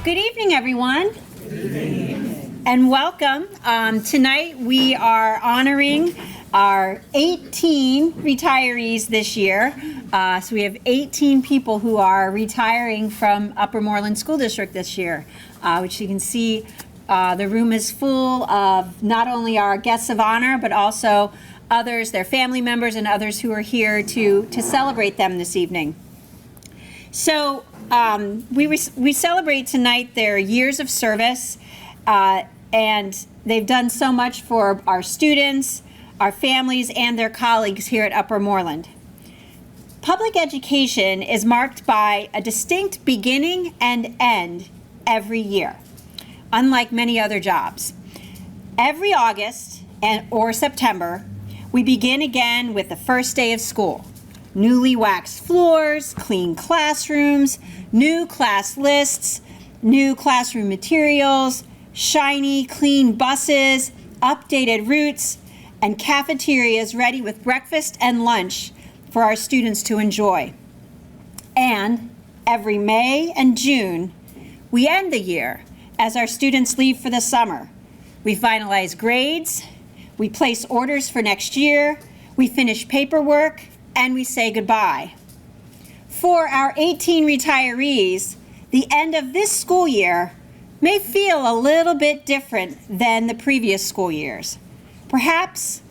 Good evening, everyone. Good evening. And welcome. Tonight we are honoring our 18 retirees this year. So we have 18 people who are retiring from Upper Moreland School District this year, which you can see the room is full of not only our guests of honor, but also others, their family members, and others who are here to celebrate them this evening. So we celebrate tonight their years of service, and they've done so much for our students, our families, and their colleagues here at Upper Moreland. Public education is marked by a distinct beginning and end every year, unlike many other jobs. Every August or September, we begin again with the first day of school. Newly waxed floors, clean classrooms, new class lists, new classroom materials, shiny, clean buses, updated routes, and cafeterias ready with breakfast and lunch for our students to enjoy. And every May and June, we end the year as our students leave for the summer. We finalize grades, we place orders for next year, we finish paperwork, and we say goodbye. For our 18 retirees, the end of this school year may feel a little bit different than the previous school years. Perhaps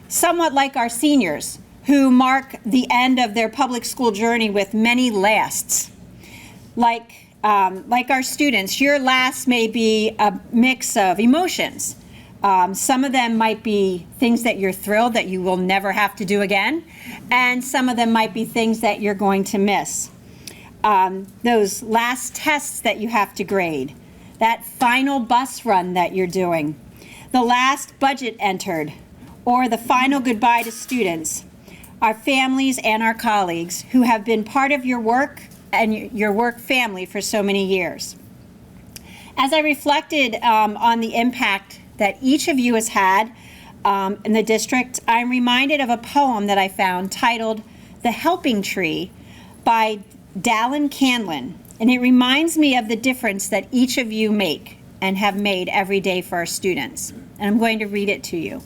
somewhat like our seniors, who mark the end of their public school journey with many lasts. Like our students, your last may be a mix of emotions. Some of them might be things that you're thrilled that you will never have to do again, and some of them might be things that you're going to miss. Those last tests that you have to grade, that final bus run that you're doing, the last budget entered, or the final goodbye to students, our families and our colleagues who have been part of your work and your work family for so many years. As I reflected on the impact that each of you has had in the district, I'm reminded of a poem that I found titled "The Helping Tree" by Dallin Canlin, and it reminds me of the difference that each of you make and have made every day for our students. And I'm going to read it to you.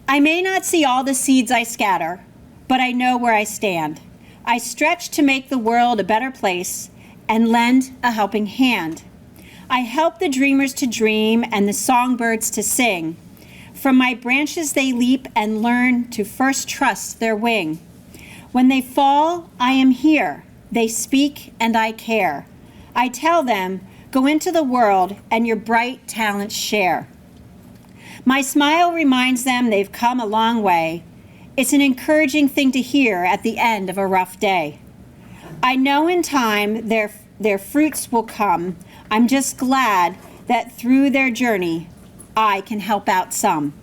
I may not see all the seeds I scatter, but I know where I stand. I stretch to make the world a better place and lend a helping hand. I help the dreamers to dream and the songbirds to sing. From my branches they leap and learn to first trust their wing. When they fall, I am here. They speak and I care. I tell them, go into the world and your bright talents share. My smile reminds them they've come a long way. It's an encouraging thing to hear at the end of a rough day. I know in time their fruits will come. I'm just glad that through their journey, I can help out some.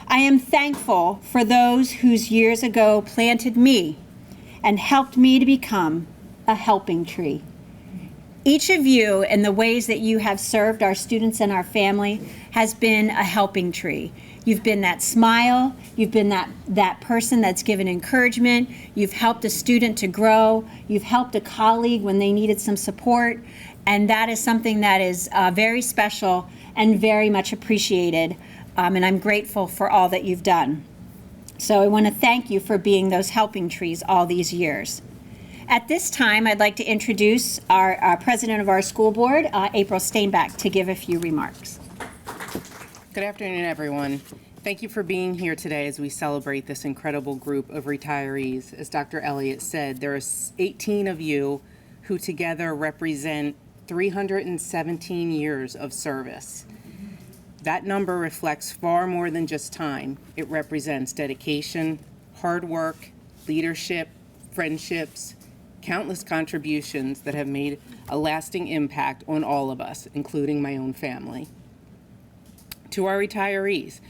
I am thankful for those whose years ago planted me and helped me to become a helping tree. Each of you, in the ways that you have served our students and our family, has been a helping tree. You've been that smile, you've been that person that's given encouragement, you've helped a student to grow, you've helped a colleague when they needed some support, and that is something that is very special and very much appreciated, and I'm grateful for all that you've done. So I want to thank you for being those helping trees all these years. At this time, I'd like to introduce our president of our school board, April Steinbach, to give a few remarks. Good afternoon, everyone. Thank you for being here today as we celebrate this incredible group of retirees. As Dr. Elliott said, there are 18 of you who together represent 317 years of service. That number reflects far more than just time. It represents dedication, hard work, leadership, friendships, countless contributions that have made a lasting impact on all of us, including my own family. To our retirees,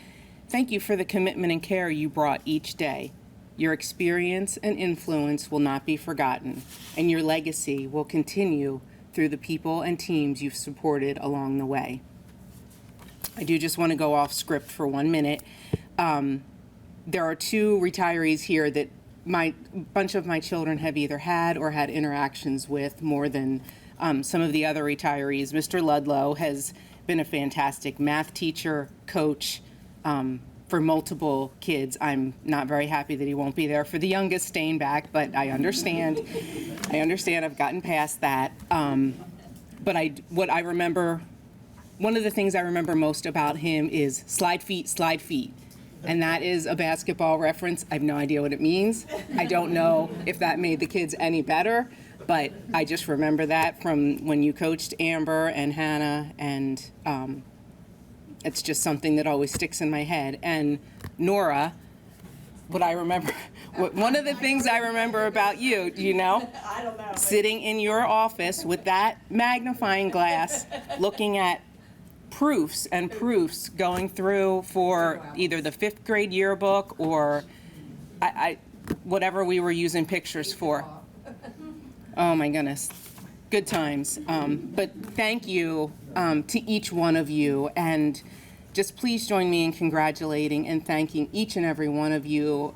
thank you for the commitment and care you brought each day. Your experience and influence will not be forgotten, and your legacy will continue through the people and teams you've supported along the way. I do just want to go off script for 1 minute. There are 2 retirees here that a bunch of my children have either had or had interactions with more than some of the other retirees. Mr. Ludlow has been a fantastic math teacher, coach, for multiple kids. I'm not very happy that he won't be there for the youngest staying back, but I understand. I've gotten past that. But what I remember, one of the things I remember most about him is slide feet, slide feet. And that is a basketball reference. I have no idea what it means. I don't know if that made the kids any better, but I just remember that from when you coached Amber and Hannah, and it's just something that always sticks in my head. And Nora, one of the things I remember about you, do you know? I don't know. Sitting in your office with that magnifying glass, looking at proofs and proofs going through for either the 5th grade yearbook or whatever we were using pictures for. Oh my goodness, good times. But thank you to each one of you, and just please join me in congratulating and thanking each and every one of you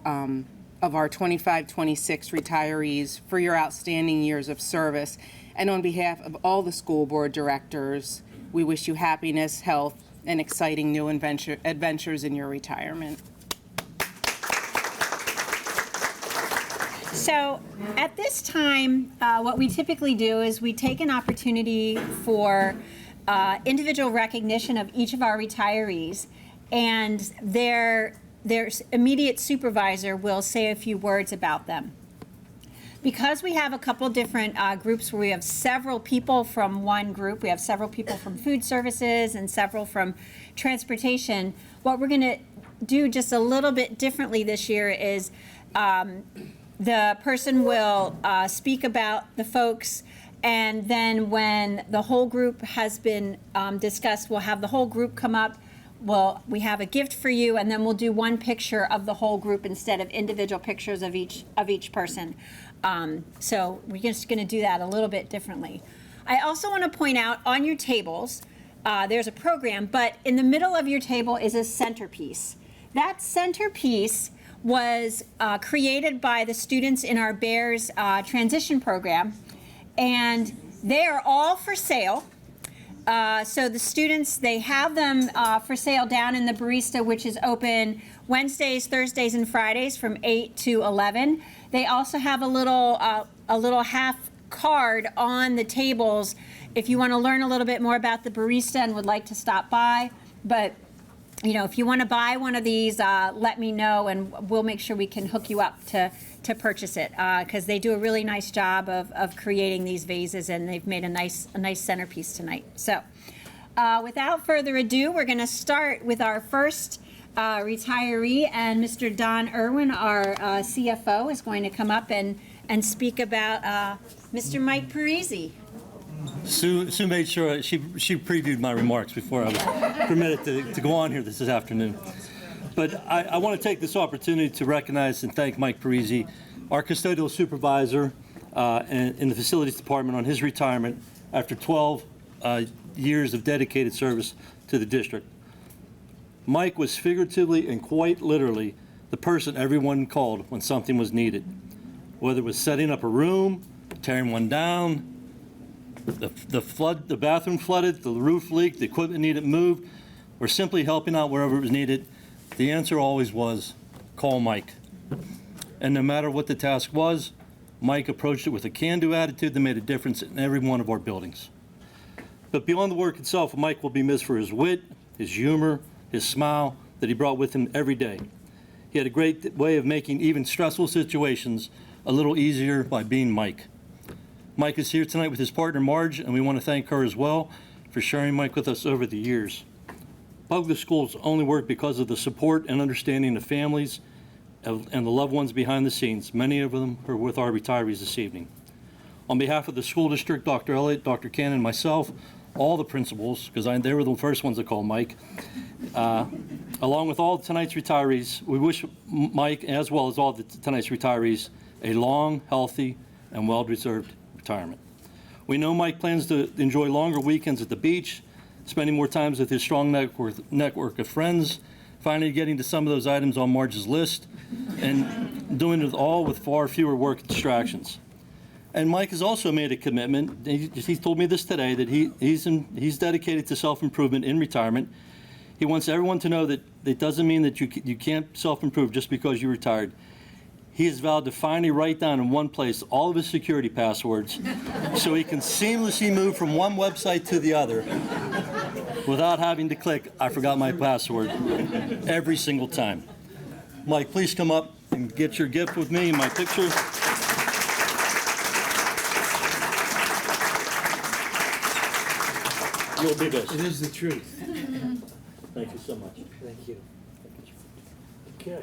of our 25-26 retirees for your outstanding years of service. And on behalf of all the school board directors, we wish you happiness, health, and exciting new adventures in your retirement. So at this time, what we typically do is we take an opportunity for individual recognition of each of our retirees, and their immediate supervisor will say a few words about them. Because we have a couple different groups where we have several people from one group, we have several people from food services and several from transportation, what we're going to do just a little bit differently this year is the person will speak about the folks, and then when the whole group has been discussed, we'll have the whole group come up. We have a gift for you, and then we'll do one picture of the whole group instead of individual pictures of each person. So we're just going to do that a little bit differently. I also want to point out on your tables, there's a program, but in the middle of your table is a centerpiece. That centerpiece was created by the students in our Bears transition program, and they are all for sale. So the students, they have them for sale down in the barista, which is open Wednesdays, Thursdays, and Fridays from 8 to 11. They also have a little half card on the tables if you want to learn a little bit more about the barista and would like to stop by. But you know, if you want to buy one of these, let me know, and we'll make sure we can hook you up to purchase it, because they do a really nice job of creating these vases, and they've made a nice centerpiece tonight. So without further ado, we're going to start with our first retiree, and Mr. Don Irwin, our CFO, is going to come up and speak about Mr. Mike Parisi. Sue made sure she previewed my remarks before I was permitted to go on here this afternoon. But I want to take this opportunity to recognize and thank Mike Parisi, our custodial supervisor in the facilities department, on his retirement after 12 years of dedicated service to the district. Mike was figuratively and quite literally the person everyone called when something was needed, whether it was setting up a room, tearing one down, the bathroom flooded, the roof leaked, the equipment needed moved, or simply helping out wherever it was needed. The answer always was, call Mike. And no matter what the task was, Mike approached it with a can-do attitude that made a difference in every one of our buildings. But beyond the work itself, Mike will be missed for his wit, his humor, his smile that he brought with him every day. He had a great way of making even stressful situations a little easier by being Mike. Mike is here tonight with his partner Marge, and we want to thank her as well for sharing Mike with us over the years. Public schools only work because of the support and understanding of families and the loved ones behind the scenes. Many of them are with our retirees this evening. On behalf of the school district, Dr. Elliott, Dr. Cannon, myself, all the principals, because they were the first ones to call Mike, along with all tonight's retirees, we wish Mike, as well as all tonight's retirees, a long, healthy, and well-deserved retirement. We know Mike plans to enjoy longer weekends at the beach, spending more times with his strong network of friends, finally getting to some of those items on Marge's list, and doing it all with far fewer work distractions. And Mike has also made a commitment. He told me this today that he's dedicated to self-improvement in retirement. He wants everyone to know that it doesn't mean that you can't self-improve just because you retired. He has vowed to finally write down in one place all of his security passwords so he can seamlessly move from one website to the other without having to click, I forgot my password, every single time. Mike, please come up and get your gift with me and my picture. You'll be this. It is the truth. Thank you so much. Thank you. Okay.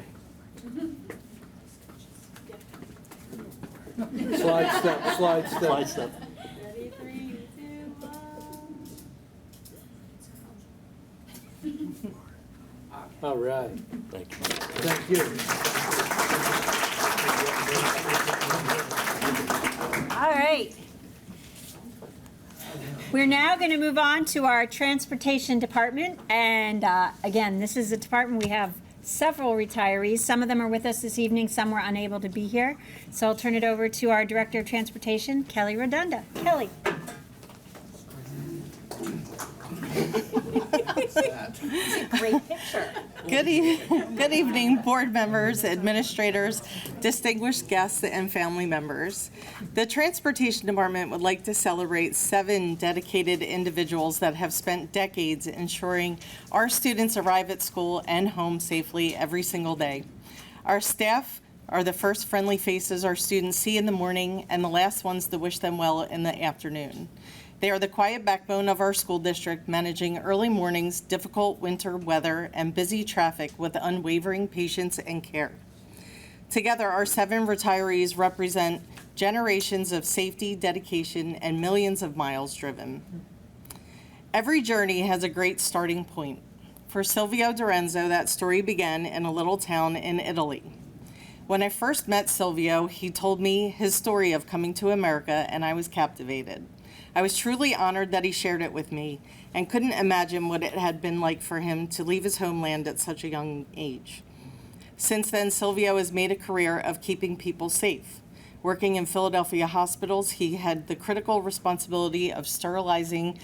Slide step, slide step. Slide step. Ready, 3, 2, 1. All right. Thank you. Thank you. All right. We're now going to move on to our transportation department. And again, this is a department we have several retirees. Some of them are with us this evening, some were unable to be here. So I'll turn it over to our Director of Transportation, Kelly Redunda. Kelly. Great picture. Good evening, board members, administrators, distinguished guests, and family members. The Transportation Department would like to celebrate 7 dedicated individuals that have spent decades ensuring our students arrive at school and home safely every single day. Our staff are the first friendly faces our students see in the morning and the last ones to wish them well in the afternoon. They are the quiet backbone of our school district, managing early mornings, difficult winter weather, and busy traffic with unwavering patience and care. Together, our 7 retirees represent generations of safety, dedication, and millions of miles driven. Every journey has a great starting point. For Silvio Dorenzo, that story began in a little town in Italy. When I first met Silvio, he told me his story of coming to America, and I was captivated. I was truly honored that he shared it with me and couldn't imagine what it had been like for him to leave his homeland at such a young age. Since then, Silvio has made a career of keeping people safe. Working in Philadelphia hospitals, he had the critical responsibility of sterilizing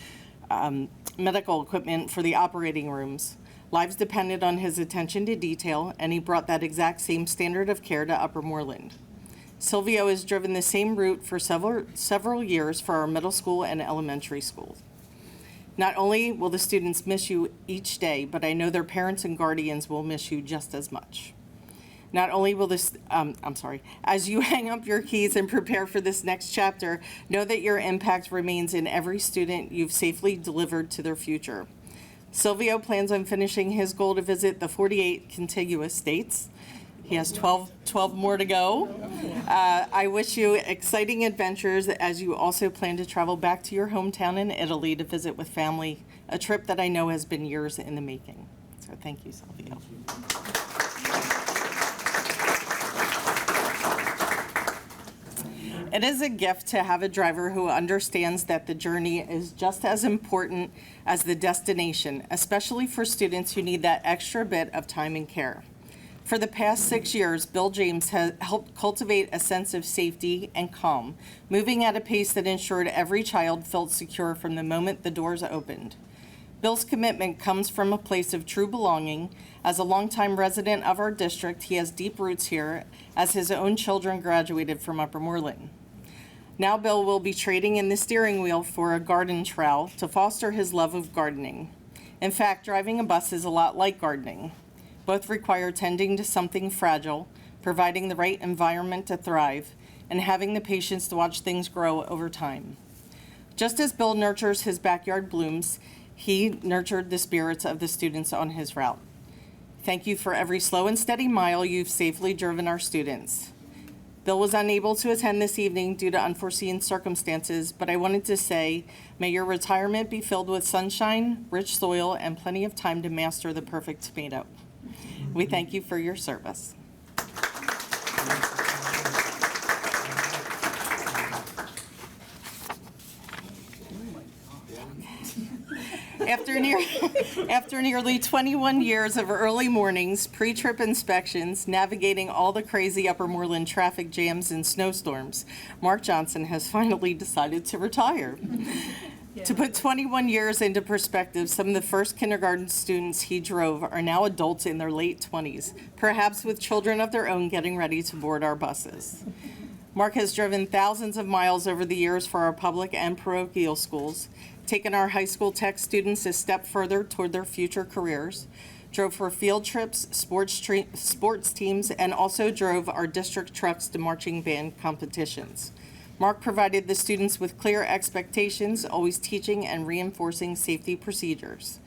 medical equipment for the operating rooms. Lives depended on his attention to detail, and he brought that exact same standard of care to Upper Moreland. Silvio has driven the same route for several years for our middle school and elementary schools. Not only will the students miss you each day, but I know their parents and guardians will miss you just as much. Not only will as you hang up your keys and prepare for this next chapter, know that your impact remains in every student you've safely delivered to their future. Silvio plans on finishing his goal to visit the 48 contiguous states. He has 12 more to go. I wish you exciting adventures as you also plan to travel back to your hometown in Italy to visit with family, a trip that I know has been years in the making. So thank you, Silvio. It is a gift to have a driver who understands that the journey is just as important as the destination, especially for students who need that extra bit of time and care. For the past 6 years, Bill James has helped cultivate a sense of safety and calm, moving at a pace that ensured every child felt secure from the moment the doors opened. Bill's commitment comes from a place of true belonging. As a longtime resident of our district, he has deep roots here, as his own children graduated from Upper Moreland. Now Bill will be trading in the steering wheel for a garden trowel to foster his love of gardening. In fact, driving a bus is a lot like gardening. Both require tending to something fragile, providing the right environment to thrive, and having the patience to watch things grow over time. Just as Bill nurtures his backyard blooms, he nurtured the spirits of the students on his route. Thank you for every slow and steady mile you've safely driven our students. Bill was unable to attend this evening due to unforeseen circumstances, but I wanted to say, may your retirement be filled with sunshine, rich soil, and plenty of time to master the perfect tomato. We thank you for your service. After nearly 21 years of early mornings, pre-trip inspections, navigating all the crazy Upper Moreland traffic jams and snowstorms, Mark Johnson has finally decided to retire. To put 21 years into perspective, some of the first kindergarten students he drove are now adults in their late 20s, perhaps with children of their own getting ready to board our buses. Mark has driven thousands of miles over the years for our public and parochial schools, taken our high school tech students a step further toward their future careers, drove for field trips, sports teams, and also drove our district trucks to marching band competitions. Mark provided the students with clear expectations, always teaching and reinforcing safety procedures.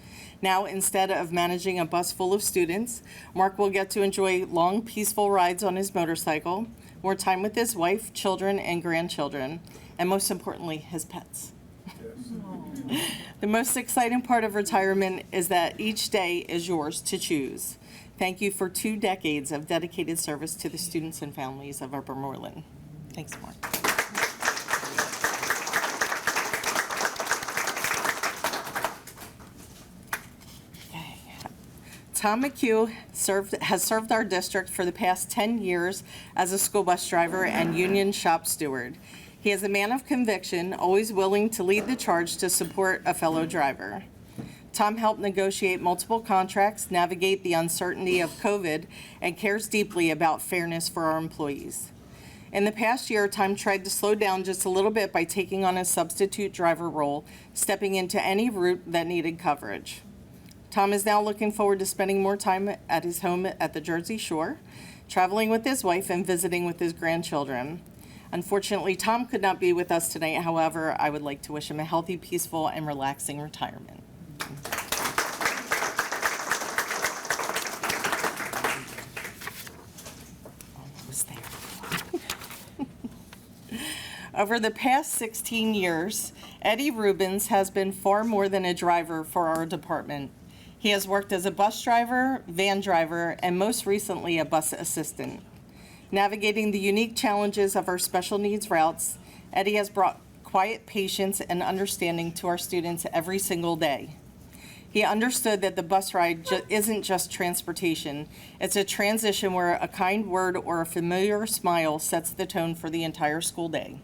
Now, instead of managing a bus full of students, Mark will get to enjoy long, peaceful rides on his motorcycle, more time with his wife, children, and grandchildren, and most importantly, his pets. The most exciting part of retirement is that each day is yours to choose. Thank you for 2 decades of dedicated service to the students and families of Upper Moreland. Thanks, Mark. Tom McHugh has served our district for the past 10 years as a school bus driver and union shop steward. He is a man of conviction, always willing to lead the charge to support a fellow driver. Tom helped negotiate multiple contracts, navigate the uncertainty of COVID, and cares deeply about fairness for our employees. In the past year, Tom tried to slow down just a little bit by taking on a substitute driver role, stepping into any route that needed coverage. Tom is now looking forward to spending more time at his home at the Jersey Shore, traveling with his wife and visiting with his grandchildren. Unfortunately, Tom could not be with us tonight. However, I would like to wish him a healthy, peaceful, and relaxing retirement. Almost there. Over the past 16 years, Eddie Rubens has been far more than a driver for our department. He has worked as a bus driver, van driver, and most recently a bus assistant. Navigating the unique challenges of our special needs routes, Eddie has brought quiet patience and understanding to our students every single day. He understood that the bus ride isn't just transportation. It's a transition where a kind word or a familiar smile sets the tone for the entire school day.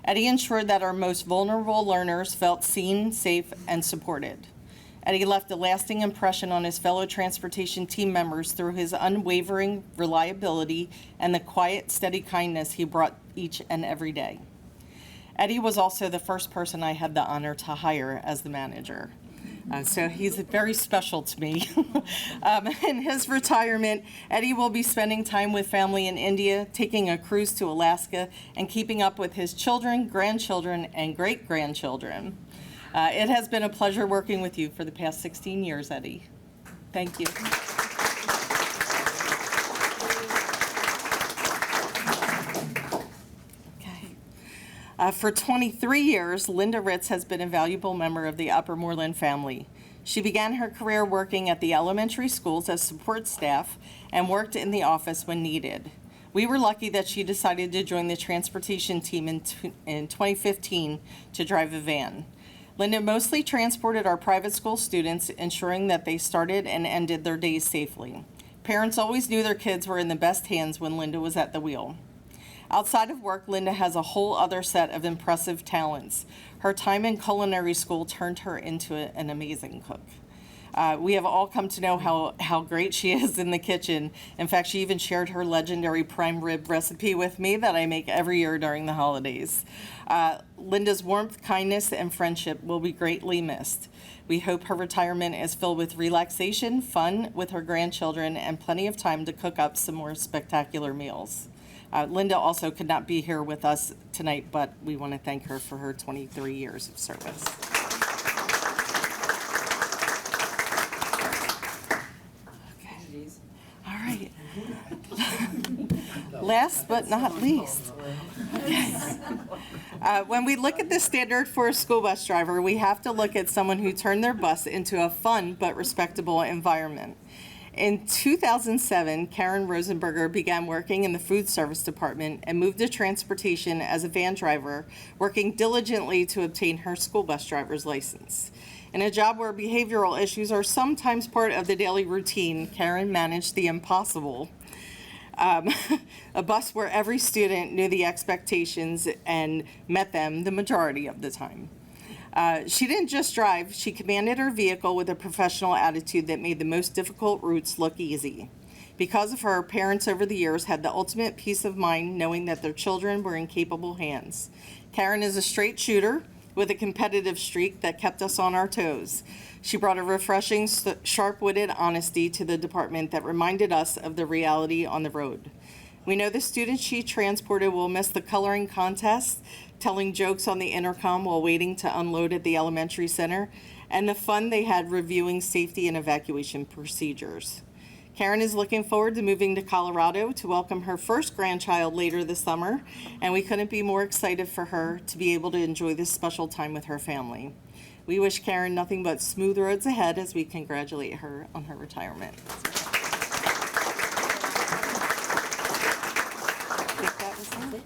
Eddie ensured that our most vulnerable learners felt seen, safe, and supported. Eddie left a lasting impression on his fellow transportation team members through his unwavering reliability and the quiet, steady kindness he brought each and every day. Eddie was also the first person I had the honor to hire as the manager. So he's very special to me. In his retirement, Eddie will be spending time with family in India, taking a cruise to Alaska, and keeping up with his children, grandchildren, and great-grandchildren. It has been a pleasure working with you for the past 16 years, Eddie. Thank you. For 23 years, Linda Ritz has been a valuable member of the Upper Moreland family. She began her career working at the elementary schools as support staff and worked in the office when needed. We were lucky that she decided to join the transportation team in 2015 to drive a van. Linda mostly transported our private school students, ensuring that they started and ended their days safely. Parents always knew their kids were in the best hands when Linda was at the wheel. Outside of work, Linda has a whole other set of impressive talents. Her time in culinary school turned her into an amazing cook. We have all come to know how great she is in the kitchen. In fact, she even shared her legendary prime rib recipe with me that I make every year during the holidays. Linda's warmth, kindness, and friendship will be greatly missed. We hope her retirement is filled with relaxation, fun with her grandchildren, and plenty of time to cook up some more spectacular meals. Linda also could not be here with us tonight, but we want to thank her for her 23 years of service. Okay. All right. Last but not least. Okay. When we look at the standard for a school bus driver, we have to look at someone who turned their bus into a fun but respectable environment. In 2007, Karen Rosenberger began working in the food service department and moved to transportation as a van driver, working diligently to obtain her school bus driver's license. In a job where behavioral issues are sometimes part of the daily routine, Karen managed the impossible. A bus where every student knew the expectations and met them the majority of the time. She didn't just drive, she commanded her vehicle with a professional attitude that made the most difficult routes look easy. Because of her, parents over the years had the ultimate peace of mind knowing that their children were in capable hands. Karen is a straight shooter with a competitive streak that kept us on our toes. She brought a refreshing, sharp-witted honesty to the department that reminded us of the reality on the road. We know the students she transported will miss the coloring contest, telling jokes on the intercom while waiting to unload at the elementary center, and the fun they had reviewing safety and evacuation procedures. Karen is looking forward to moving to Colorado to welcome her first grandchild later this summer, and we couldn't be more excited for her to be able to enjoy this special time with her family. We wish Karen nothing but smooth roads ahead as we congratulate her on her retirement. Think that was it?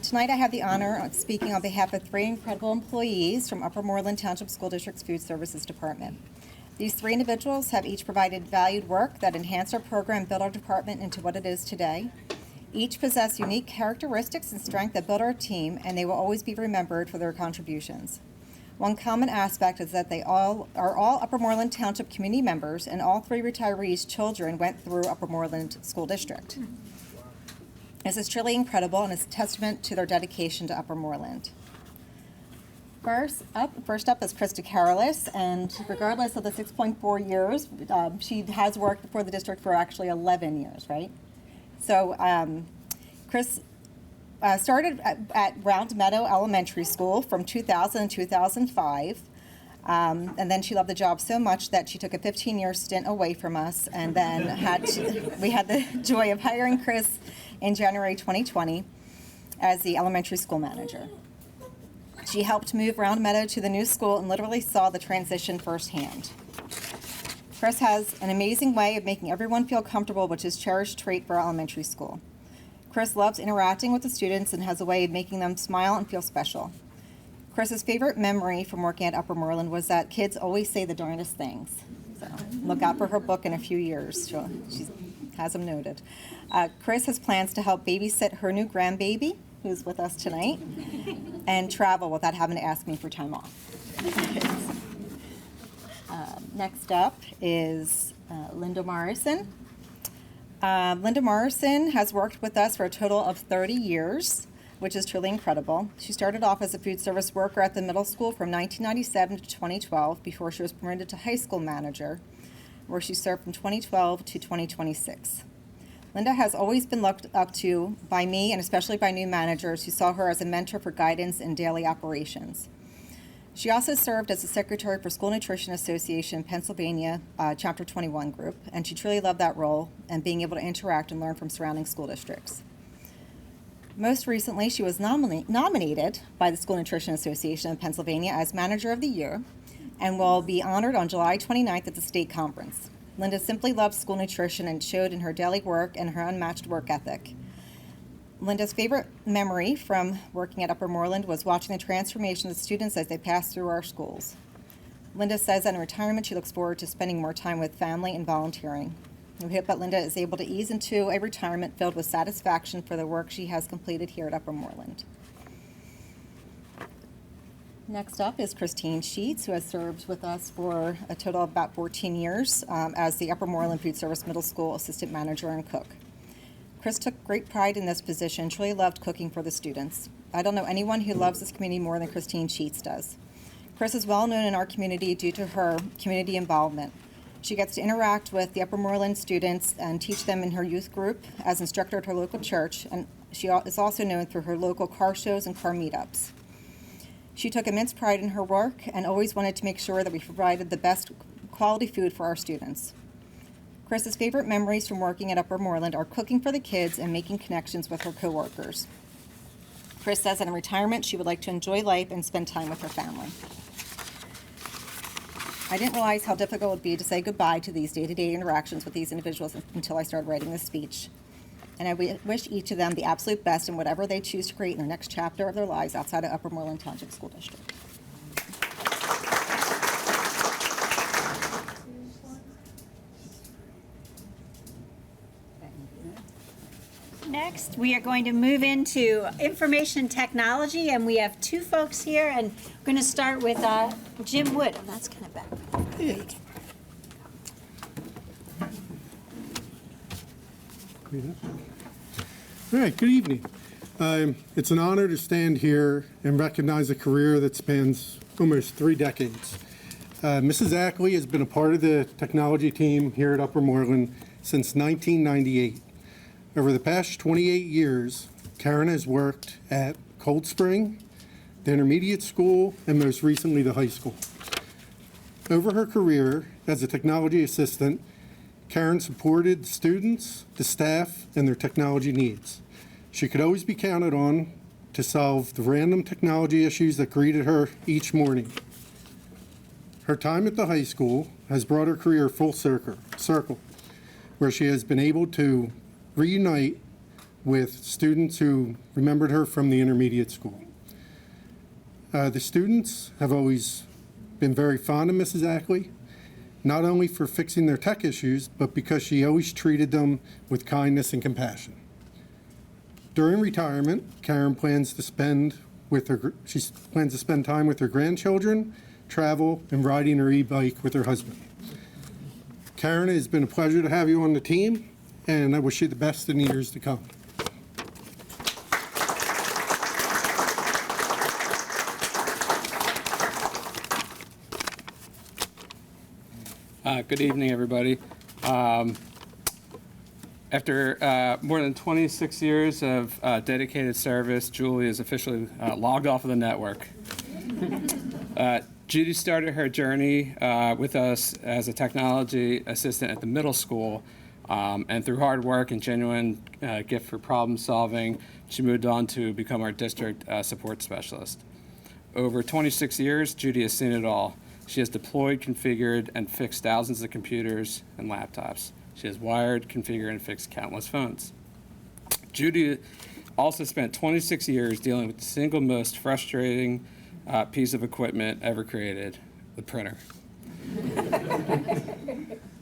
Tonight I have the honor of speaking on behalf of 3 incredible employees from Upper Moreland Township School District's Food Services Department. These 3 individuals have each provided valued work that enhanced our program and built our department into what it is today. Each possess unique characteristics and strength that build our team, and they will always be remembered for their contributions. One common aspect is that they are all Upper Moreland Township community members, and all 3 retirees' children went through Upper Moreland School District. This is truly incredible and is a testament to their dedication to Upper Moreland. First up is Krista Carolis, and regardless of the 6.4 years, she has worked for the district for actually 11 years, right? So Chris started at Round Meadow Elementary School from 2000 to 2005. And then she loved the job so much that she took a 15-year stint away from us, and then we had the joy of hiring Chris in January 2020 as the elementary school manager. She helped move Round Meadow to the new school and literally saw the transition firsthand. Chris has an amazing way of making everyone feel comfortable, which is a cherished trait for our elementary school. Chris loves interacting with the students and has a way of making them smile and feel special. Chris's favorite memory from working at Upper Moreland was that kids always say the darndest things. So look out for her book in a few years. She has them noted. Chris has plans to help babysit her new grandbaby, who's with us tonight, and travel without having to ask me for time off. Next up is Linda Morrison. Linda Morrison has worked with us for a total of 30 years, which is truly incredible. She started off as a food service worker at the middle school from 1997 to 2012 before she was promoted to high school manager, where she served from 2012 to 2026. Linda has always been looked up to by me and especially by new managers who saw her as a mentor for guidance in daily operations. She also served as the secretary for School Nutrition Association Pennsylvania Chapter 21 group, and she truly loved that role and being able to interact and learn from surrounding school districts. Most recently, she was nominated by the School Nutrition Association of Pennsylvania as Manager of the Year and will be honored on July 29th at the state conference. Linda simply loves school nutrition and showed in her daily work and her unmatched work ethic. Linda's favorite memory from working at Upper Moreland was watching the transformation of the students as they passed through our schools. Linda says that in retirement she looks forward to spending more time with family and volunteering. We hope that Linda is able to ease into a retirement filled with satisfaction for the work she has completed here at Upper Moreland. Next up is Christine Sheets, who has served with us for a total of about 14 years as the Upper Moreland Food Service Middle School Assistant Manager and Cook. Chris took great pride in this position, truly loved cooking for the students. I don't know anyone who loves this community more than Christine Sheets does. Chris is well known in our community due to her community involvement. She gets to interact with the Upper Moreland students and teach them in her youth group as instructor at her local church, and she is also known for her local car shows and car meetups. She took immense pride in her work and always wanted to make sure that we provided the best quality food for our students. Chris's favorite memories from working at Upper Moreland are cooking for the kids and making connections with her coworkers. Chris says that in retirement she would like to enjoy life and spend time with her family. I didn't realize how difficult it would be to say goodbye to these day-to-day interactions with these individuals until I started writing this speech. and I wish each of them the absolute best in whatever they choose to create in their next chapter of their lives outside of Upper Moreland Township School District. Next, we are going to move into information technology, and we have two folks here, and we're going to start with Jim Wood. Oh, that's kind of bad. All right, good evening. It's an honor to stand here and recognize a career that spans almost 3 decades. Mrs. Ackley has been a part of the technology team here at Upper Moreland since 1998. Over the past 28 years, Karen has worked at Cold Spring, the intermediate school, and most recently the high school. Over her career as a technology assistant, Karen supported students, the staff, and their technology needs. She could always be counted on to solve the random technology issues that greeted her each morning. Her time at the high school has brought her career full circle, where she has been able to reunite with students who remembered her from the intermediate school. The students have always been very fond of Mrs. Ackley, not only for fixing their tech issues, but because she always treated them with kindness and compassion. During retirement, Karen plans to spend time with her grandchildren, travel, and riding her e-bike with her husband. Karen, it has been a pleasure to have you on the team, and I wish you the best in the years to come. Good evening, everybody. After more than 26 years of dedicated service, Julie is officially logged off of the network. Judy started her journey with us as a technology assistant at the middle school, and through hard work and genuine gift for problem solving, she moved on to become our district support specialist. Over 26 years, Judy has seen it all. She has deployed, configured, and fixed thousands of computers and laptops. She has wired, configured, and fixed countless phones. Judy also spent 26 years dealing with the single most frustrating piece of equipment ever created, the printer.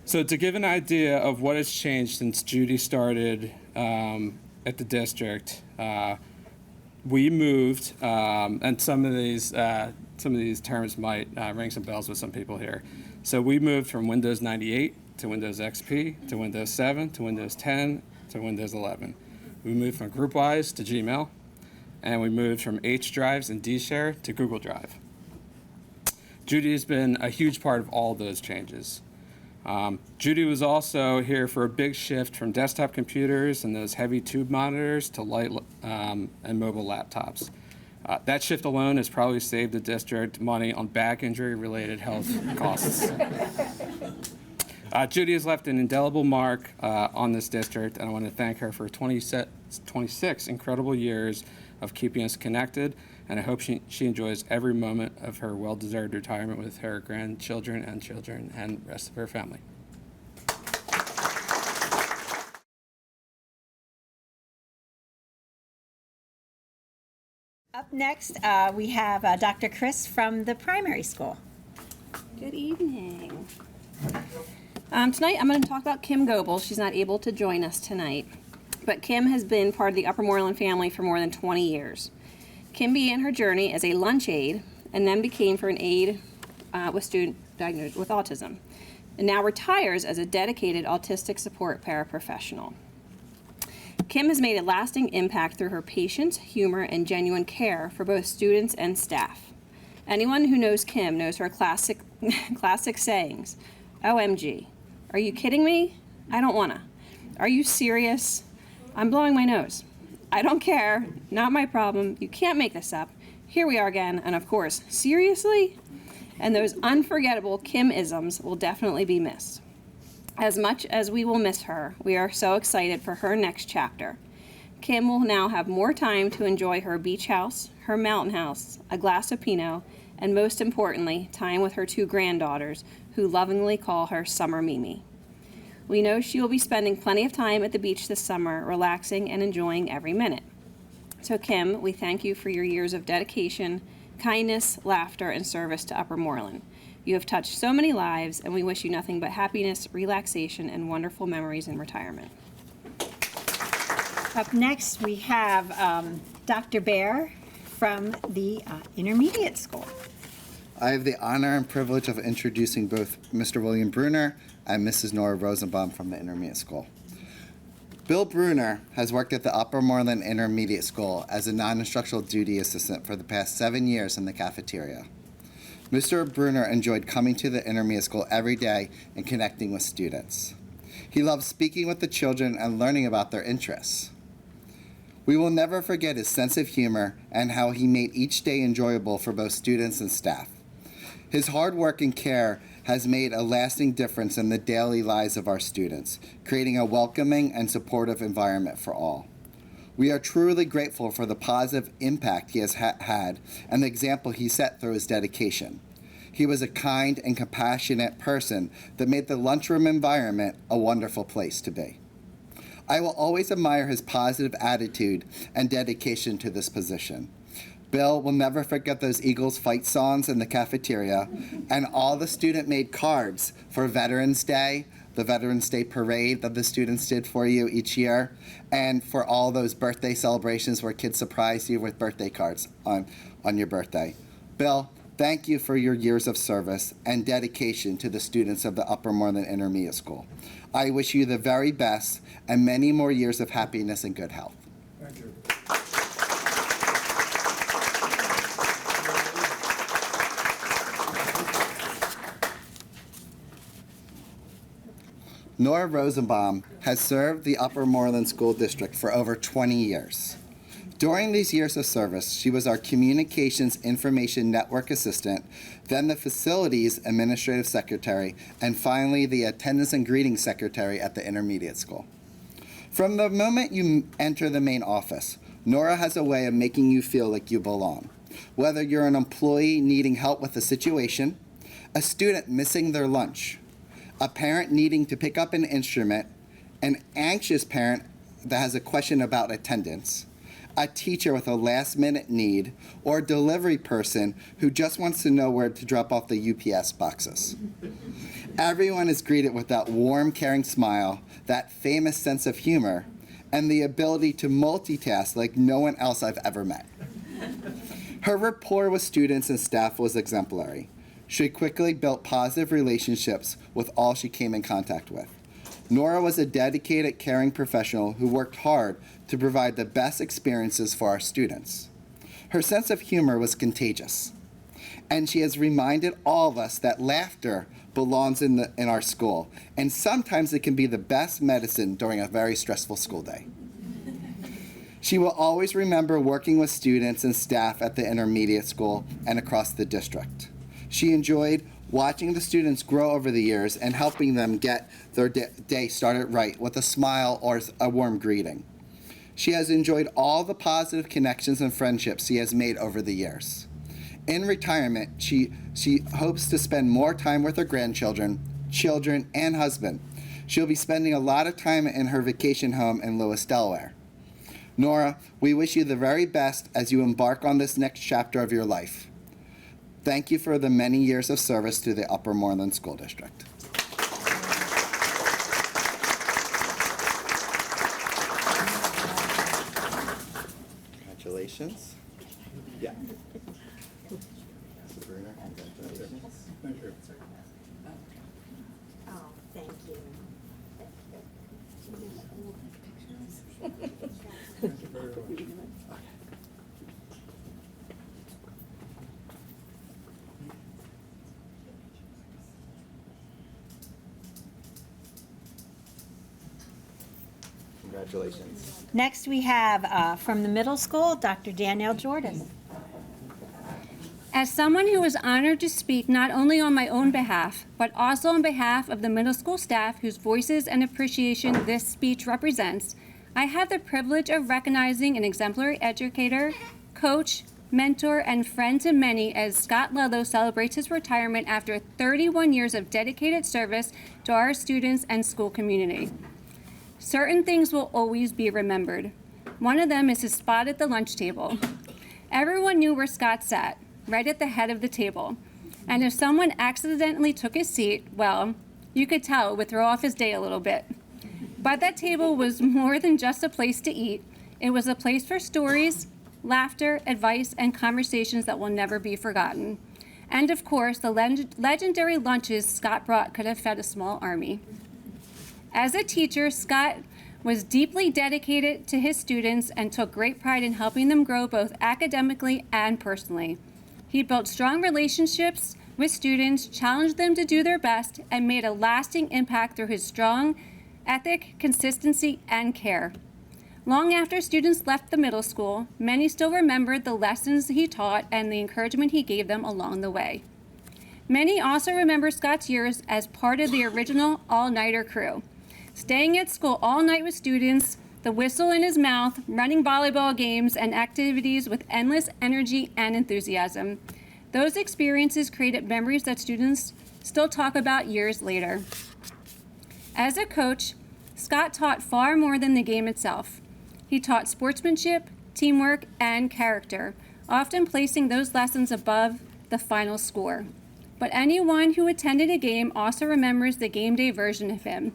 So to give an idea of what has changed since Judy started at the district, we moved, and some of these terms might ring some bells with some people here. So we moved from Windows 98 to Windows XP to Windows 7 to Windows 10 to Windows 11. We moved from GroupWise to Gmail, and we moved from H drives and D-Share to Google Drive. Judy has been a huge part of all those changes. Judy was also here for a big shift from desktop computers and those heavy tube monitors to light and mobile laptops. That shift alone has probably saved the district money on back injury-related health costs. Judy has left an indelible mark on this district, and I want to thank her for 26 incredible years of keeping us connected, and I hope she enjoys every moment of her well-deserved retirement with her grandchildren and children and the rest of her family. Up next, we have Dr. Chris from the primary school. Good evening. Tonight I'm going to talk about Kim Goebel. She's not able to join us tonight, but Kim has been part of the Upper Moreland family for more than 20 years. Kim began her journey as a lunch aide and then became for an aide with student diagnosed with autism, and now retires as a dedicated autistic support paraprofessional. Kim has made a lasting impact through her patience, humor, and genuine care for both students and staff. Anyone who knows Kim knows her classic sayings. OMG. Are you kidding me? I don't wanna. Are you serious? I'm blowing my nose. I don't care. Not my problem. You can't make this up. Here we are again. And of course, seriously? And those unforgettable Kim-isms will definitely be missed. As much as we will miss her, we are so excited for her next chapter. Kim will now have more time to enjoy her beach house, her mountain house, a glass of Pinot, and most importantly, time with her 2 granddaughters, who lovingly call her Summer Mimi. We know she will be spending plenty of time at the beach this summer, relaxing and enjoying every minute. So Kim, we thank you for your years of dedication, kindness, laughter, and service to Upper Moreland. You have touched so many lives, and we wish you nothing but happiness, relaxation, and wonderful memories in retirement. Up next, we have Dr. Bear from the intermediate school. I have the honor and privilege of introducing both Mr. William Bruner and Mrs. Nora Rosenbaum from the intermediate school. Bill Bruner has worked at the Upper Moreland Intermediate School as a non-instructional duty assistant for the past 7 years in the cafeteria. Mr. Bruner enjoyed coming to the intermediate school every day and connecting with students. He loved speaking with the children and learning about their interests. We will never forget his sense of humor and how he made each day enjoyable for both students and staff. His hard work and care has made a lasting difference in the daily lives of our students, creating a welcoming and supportive environment for all. We are truly grateful for the positive impact he has had and the example he set through his dedication. He was a kind and compassionate person that made the lunchroom environment a wonderful place to be. I will always admire his positive attitude and dedication to this position. Bill will never forget those Eagles fight songs in the cafeteria and all the student-made cards for Veterans Day, the Veterans Day parade that the students did for you each year, and for all those birthday celebrations where kids surprise you with birthday cards on your birthday. Bill, thank you for your years of service and dedication to the students of the Upper Moreland Intermediate School. I wish you the very best and many more years of happiness and good health. Thank you. Nora Rosenbaum has served the Upper Moreland School District for over 20 years. During these years of service, she was our Communications Information Network Assistant, then the Facilities Administrative Secretary, and finally the Attendance and Greetings Secretary at the Intermediate School. From the moment you enter the main office, Nora has a way of making you feel like you belong. Whether you're an employee needing help with a situation, a student missing their lunch, a parent needing to pick up an instrument, an anxious parent that has a question about attendance, a teacher with a last-minute need, or a delivery person who just wants to know where to drop off the UPS boxes. Everyone is greeted with that warm, caring smile, that famous sense of humor, and the ability to multitask like no one else I've ever met. Her rapport with students and staff was exemplary. She quickly built positive relationships with all she came in contact with. Nora was a dedicated, caring professional who worked hard to provide the best experiences for our students. Her sense of humor was contagious, and she has reminded all of us that laughter belongs in our school, and sometimes it can be the best medicine during a very stressful school day. She will always remember working with students and staff at the intermediate school and across the district. She enjoyed watching the students grow over the years and helping them get their day started right with a smile or a warm greeting. She has enjoyed all the positive connections and friendships she has made over the years. In retirement, she hopes to spend more time with her grandchildren, children, and husband. She'll be spending a lot of time in her vacation home in Lewis, Delaware. Nora, we wish you the very best as you embark on this next chapter of your life. Thank you for the many years of service to the Upper Moreland School District. Congratulations. Yeah. Sabrina, congratulations. Thank you. Oh, thank you. Thank you very much. Congratulations. Next, we have from the middle school, Dr. Danielle Jordan. As someone who is honored to speak not only on my own behalf, but also on behalf of the middle school staff whose voices and appreciation this speech represents, I have the privilege of recognizing an exemplary educator, coach, mentor, and friend to many as Scott Ludlow celebrates his retirement after 31 years of dedicated service to our students and school community. Certain things will always be remembered. One of them is his spot at the lunch table. Everyone knew where Scott sat, right at the head of the table. And if someone accidentally took his seat, well, you could tell it would throw off his day a little bit. But that table was more than just a place to eat. It was a place for stories, laughter, advice, and conversations that will never be forgotten. And of course, the legendary lunches Scott brought could have fed a small army. As a teacher, Scott was deeply dedicated to his students and took great pride in helping them grow both academically and personally. He built strong relationships with students, challenged them to do their best, and made a lasting impact through his strong ethic, consistency, and care. Long after students left the middle school, many still remembered the lessons he taught and the encouragement he gave them along the way. Many also remember Scott's years as part of the original all-nighter crew, staying at school all night with students, the whistle in his mouth, running volleyball games and activities with endless energy and enthusiasm. Those experiences created memories that students still talk about years later. As a coach, Scott taught far more than the game itself. He taught sportsmanship, teamwork, and character, often placing those lessons above the final score. But anyone who attended a game also remembers the game day version of him.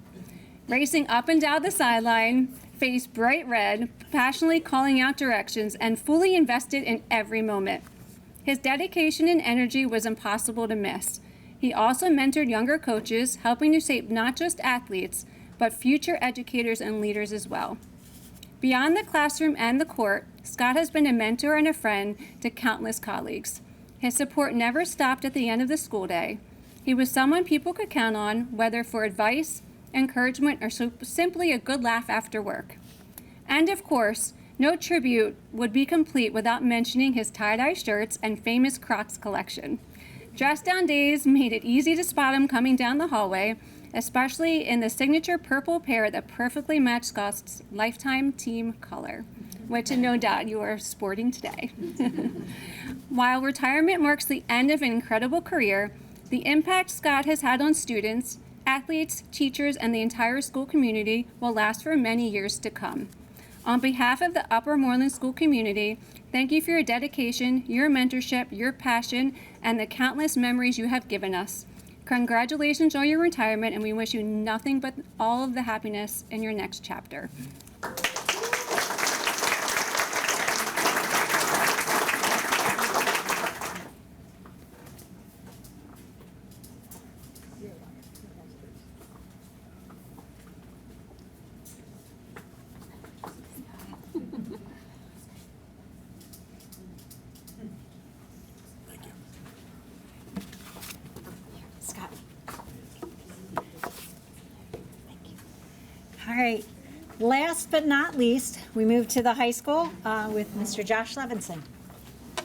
Racing up and down the sideline, face bright red, passionately calling out directions, and fully invested in every moment. His dedication and energy was impossible to miss. He also mentored younger coaches, helping to shape not just athletes, but future educators and leaders as well. Beyond the classroom and the court, Scott has been a mentor and a friend to countless colleagues. His support never stopped at the end of the school day. He was someone people could count on, whether for advice, encouragement, or simply a good laugh after work. And of course, no tribute would be complete without mentioning his tie-dye shirts and famous Crocs collection. Dress-down days made it easy to spot him coming down the hallway, especially in the signature purple pair that perfectly matched Scott's lifetime team color, which no doubt you are sporting today. While retirement marks the end of an incredible career, the impact Scott has had on students, athletes, teachers, and the entire school community will last for many years to come. On behalf of the Upper Moreland School community, thank you for your dedication, your mentorship, your passion, and the countless memories you have given us. Congratulations on your retirement, and we wish you nothing but all of the happiness in your next chapter. Scott. All right. Last but not least, we move to the high school with Mr. Josh Levinson.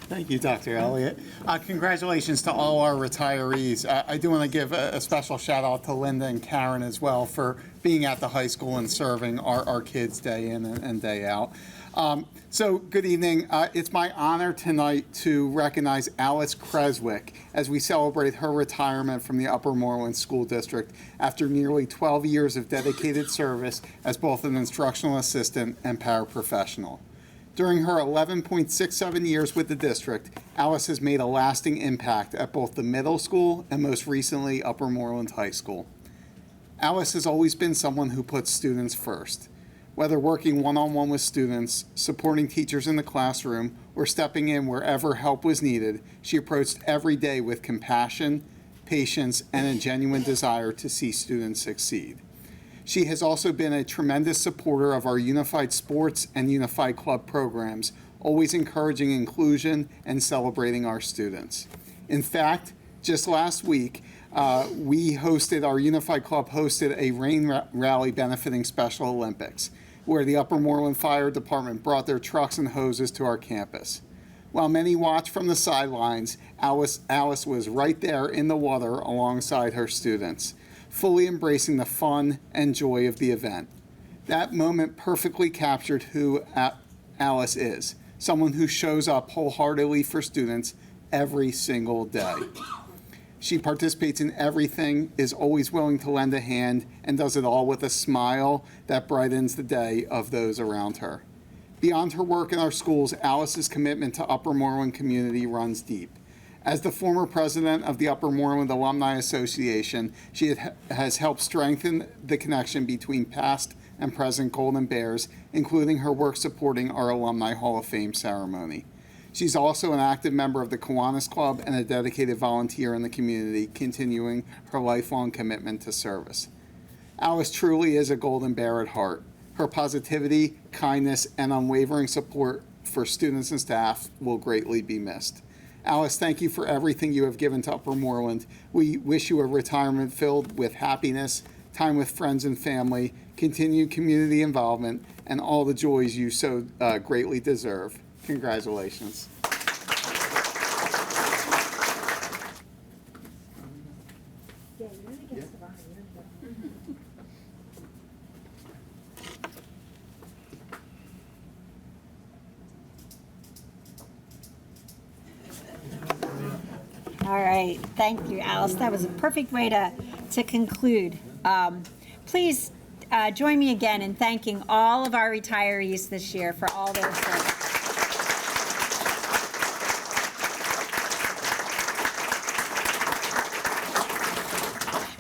Thank you, Dr. Elliott. Congratulations to all our retirees. I do want to give a special shout out to Linda and Karen as well for being at the high school and serving our kids day in and day out. So good evening. It's my honor tonight to recognize Alice Creswick as we celebrate her retirement from the Upper Moreland School District after nearly 12 years of dedicated service as both an instructional assistant and paraprofessional. During her 11.67 years with the district, Alice has made a lasting impact at both the middle school and most recently Upper Moreland High School. Alice has always been someone who puts students first. Whether working one-on-one with students, supporting teachers in the classroom, or stepping in wherever help was needed, she approached every day with compassion, patience, and a genuine desire to see students succeed. She has also been a tremendous supporter of our Unified Sports and Unified Club programs, always encouraging inclusion and celebrating our students. In fact, just last week, our Unified Club hosted a rain rally benefiting Special Olympics, where the Upper Moreland Fire Department brought their trucks and hoses to our campus. While many watched from the sidelines, Alice was right there in the water alongside her students, fully embracing the fun and joy of the event. That moment perfectly captured who Alice is, someone who shows up wholeheartedly for students every single day. She participates in everything, is always willing to lend a hand, and does it all with a smile that brightens the day of those around her. Beyond her work in our schools, Alice's commitment to Upper Moreland community runs deep. As the former president of the Upper Moreland Alumni Association, she has helped strengthen the connection between past and present Golden Bears, including her work supporting our Alumni Hall of Fame ceremony. She's also an active member of the Kiwanis Club and a dedicated volunteer in the community, continuing her lifelong commitment to service. Alice truly is a Golden Bear at heart. Her positivity, kindness, and unwavering support for students and staff will greatly be missed. Alice, thank you for everything you have given to Upper Moreland. We wish you a retirement filled with happiness, time with friends and family, continued community involvement, and all the joys you so greatly deserve. Congratulations. All right, thank you, Alice. That was a perfect way to conclude. Please join me again in thanking all of our retirees this year for all their service.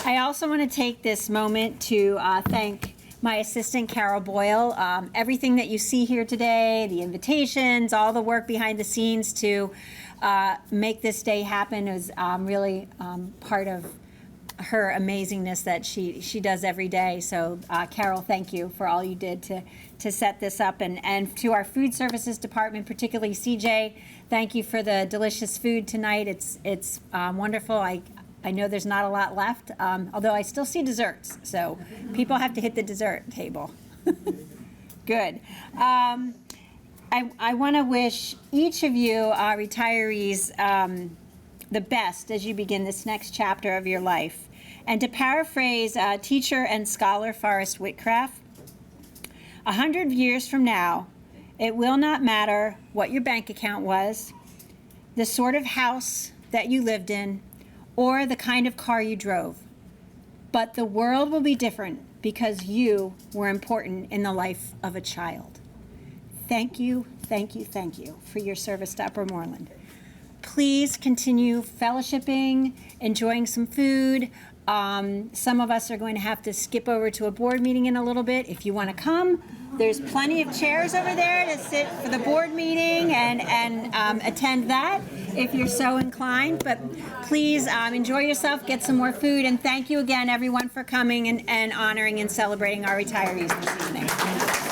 I also want to take this moment to thank my assistant, Carol Boyle. Everything that you see here today, the invitations, all the work behind the scenes to make this day happen is really part of her amazingness that she does every day. So Carol, thank you for all you did to set this up. And to our food services department, particularly CJ, thank you for the delicious food tonight. It's wonderful. I know there's not a lot left, although I still see desserts. So people have to hit the dessert table. Good. I want to wish each of you retirees the best as you begin this next chapter of your life. And to paraphrase teacher and scholar Forrest Whitcraft, 100 years from now, it will not matter what your bank account was, the sort of house that you lived in, or the kind of car you drove. But the world will be different because you were important in the life of a child. Thank you, thank you, thank you for your service to Upper Moreland. Please continue fellowshipping, enjoying some food. Some of us are going to have to skip over to a board meeting in a little bit. If you want to come, there's plenty of chairs over there to sit for the board meeting and attend that if you're so inclined. But please enjoy yourself, get some more food, and thank you again, everyone, for coming and honoring and celebrating our retirees this evening.